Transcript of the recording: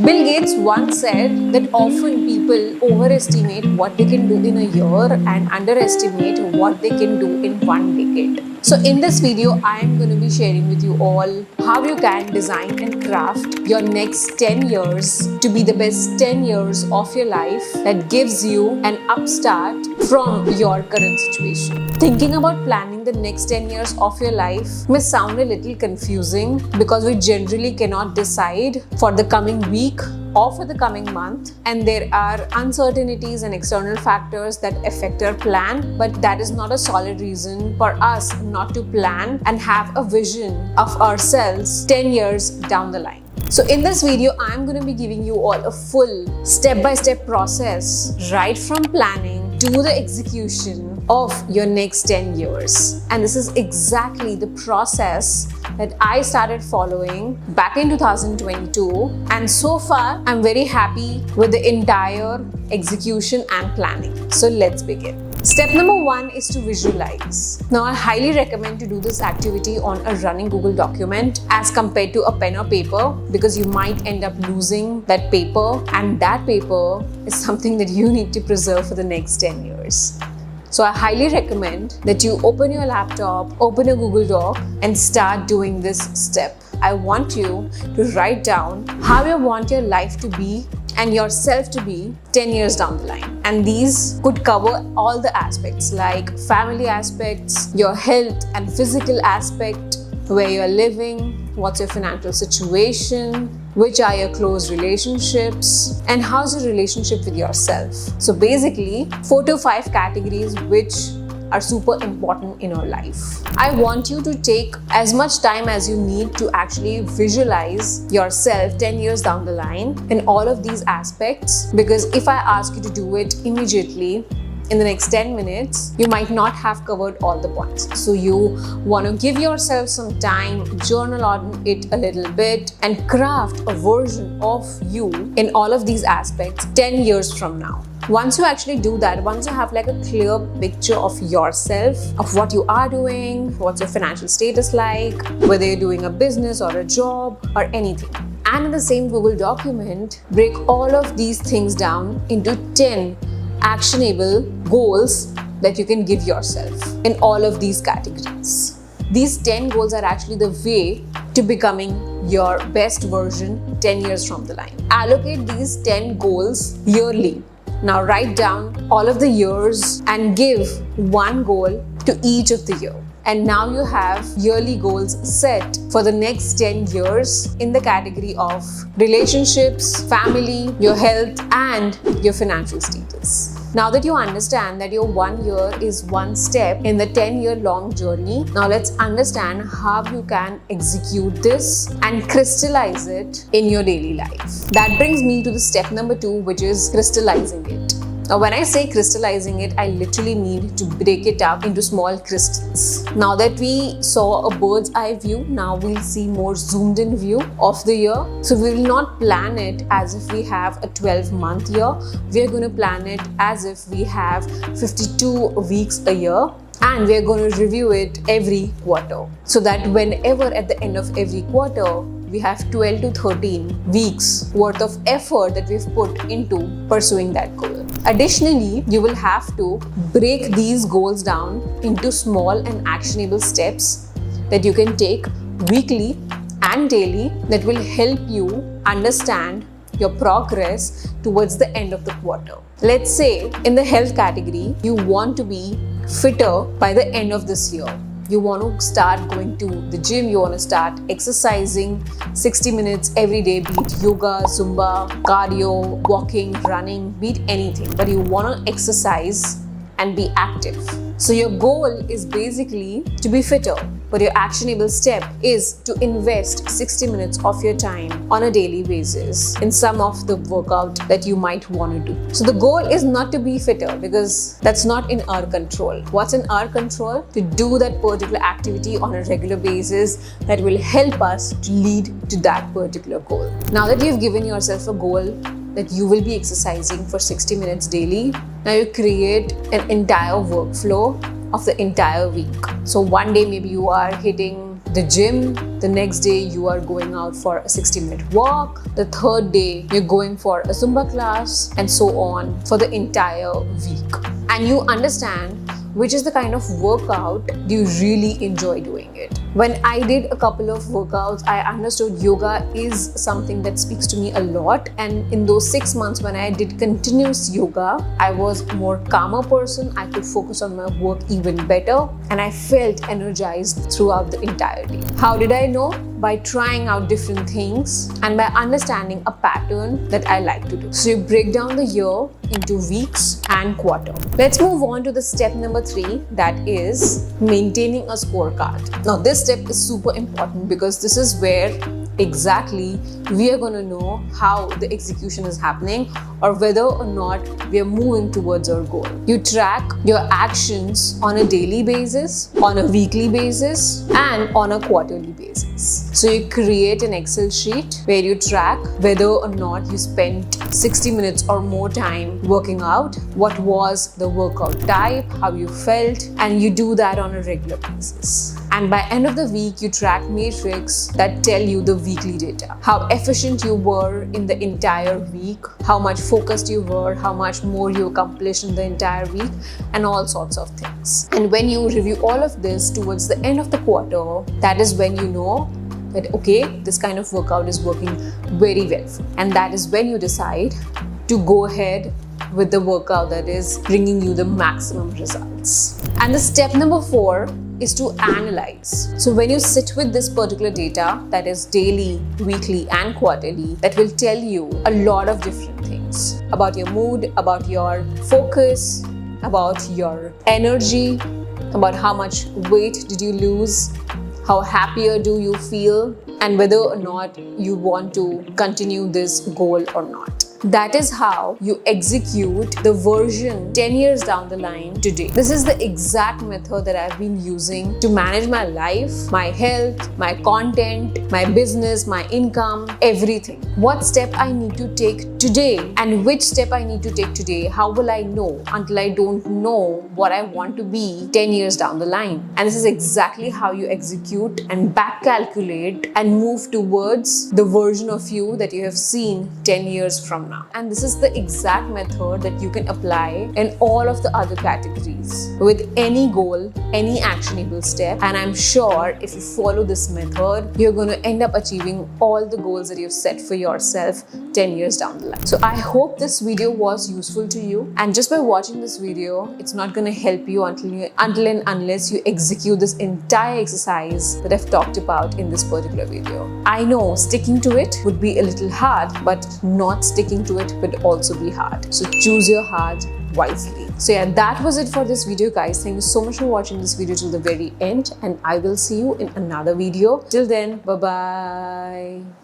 Bill Gates once said that often people overestimate what they can do in a year and underestimate what they can do in one decade. So in this video, I am going to be sharing with you all how you can design and craft your next 10 years to be the best 10 years of your life that gives you an upstart from your current situation. Thinking about planning the next 10 years of your life may sound a little confusing because we generally cannot decide for the coming week or for the coming month, and there are uncertainties and external factors that affect our plan, but that is not a solid reason for us not to plan and have a vision of ourselves 10 years down the line. So in this video, I'm going to be giving you all a full step-by-step process right from planning to the execution of your next 10 years. And this is exactly the process that I started following back in 2022. And so far, I'm very happy with the entire execution and planning. So let's begin. Step number 1 is to visualize. Now, I highly recommend to do this activity on a running Google document as compared to a pen or paper, because you might end up losing that paper, and that paper is something that you need to preserve for the next 10 years. So I highly recommend that you open your laptop, open a Google Doc and start doing this step. I want you to write down how you want your life to be and yourself to be 10 years down the line. And these could cover all the aspects like family aspects, your health and physical aspect, where you're living, what's your financial situation, which are your close relationships, and how's your relationship with yourself. So basically 4 to 5 categories which are super important in our life. I want you to take as much time as you need to actually visualize yourself 10 years down the line in all of these aspects, because if I ask you to do it immediately in the next 10 minutes, you might not have covered all the points. So you want to give yourself some time, journal on it a little bit, and craft a version of you in all of these aspects 10 years from now. Once you actually do that, once you have like a clear picture of yourself, of what you are doing, what's your financial status like, whether you're doing a business or a job or anything. And in the same Google document, break all of these things down into 10 actionable goals that you can give yourself in all of these categories. These 10 goals are actually the way to becoming your best version 10 years from the line. Allocate these 10 goals yearly. Now write down all of the years and give one goal to each of the year. And now you have yearly goals set for the next 10 years in the category of relationships, family, your health, and your financial status. Now that you understand that your 1 year is one step in the 10-year long journey, now let's understand how you can execute this and crystallize it in your daily life. That brings me to the step number 2, which is crystallizing it. Now, when I say crystallizing it, I literally need to break it up into small crystals. Now that we saw a bird's eye view, now we'll see more zoomed in view of the year. So we will not plan it as if we have a 12-month year. We are going to plan it as if we have 52 weeks a year. And we're going to review it every quarter, so that whenever at the end of every quarter, we have 12 to 13 weeks worth of effort that we've put into pursuing that goal. Additionally, you will have to break these goals down into small and actionable steps that you can take weekly and daily that will help you understand your progress towards the end of the quarter. Let's say in the health category, you want to be fitter by the end of this year. You want to start going to the gym, you want to start exercising 60 minutes every day, be it yoga, Zumba, cardio, walking, running, be it anything, but you want to exercise and be active. So your goal is basically to be fitter, but your actionable step is to invest 60 minutes of your time on a daily basis in some of the workout that you might want to do. So the goal is not to be fitter, because that's not in our control. What's in our control? To do that particular activity on a regular basis that will help us to lead to that particular goal. Now that you've given yourself a goal that you will be exercising for 60 minutes daily, now you create an entire workflow of the entire week. So one day maybe you are hitting the gym. The next day you are going out for a 60-minute walk. The third day you're going for a Zumba class, and so on for the entire week. And you understand which is the kind of workout do you really enjoy doing it. When I did a couple of workouts, I understood yoga is something that speaks to me a lot. And in those 6 months when I did continuous yoga, I was a more calmer person. I could focus on my work even better, and I felt energized throughout the entire day. How did I know? By trying out different things and by understanding a pattern that I like to do. So you break down the year into weeks and quarter. Let's move on to the step number 3, that is maintaining a scorecard. Now this step is super important because this is where exactly we are going to know how the execution is happening or whether or not we are moving towards our goal. You track your actions on a daily basis, on a weekly basis, and on a quarterly basis. So you create an Excel sheet where you track whether or not you spent 60 minutes or more time working out, what was the workout type, how you felt, and you do that on a regular basis. And by end of the week, you track metrics that tell you the weekly data. How efficient you were in the entire week, how much focused you were, how much more you accomplished in the entire week, and all sorts of things. And when you review all of this towards the end of the quarter, that is when you know that, okay, this kind of workout is working very well. And that is when you decide to go ahead with the workout that is bringing you the maximum results. And the step number 4 is to analyze. So when you sit with this particular data, that is daily, weekly, and quarterly, that will tell you a lot of different things about your mood, about your focus, about your energy, about how much weight did you lose, how happier do you feel, and whether or not you want to continue this goal or not. That is how you execute the version 10 years down the line today. This is the exact method that I've been using to manage my life, my health, my content, my business, my income, everything. What step I need to take today and which step I need to take today, how will I know until I don't know what I want to be 10 years down the line? And this is exactly how you execute and back calculate and move towards the version of you that you have seen 10 years from now. And this is the exact method that you can apply in all of the other categories with any goal, any actionable step. And I'm sure if you follow this method, you're going to end up achieving all the goals that you've set for yourself 10 years down the line. So I hope this video was useful to you. And just by watching this video, it's not going to help you until and unless you execute this entire exercise that I've talked about in this particular video. I know sticking to it would be a little hard, but not sticking to it would also be hard. So choose your heart wisely. So yeah, that was it for this video, guys. Thank you so much for watching this video till the very end, and I will see you in another video. Till then, bye bye.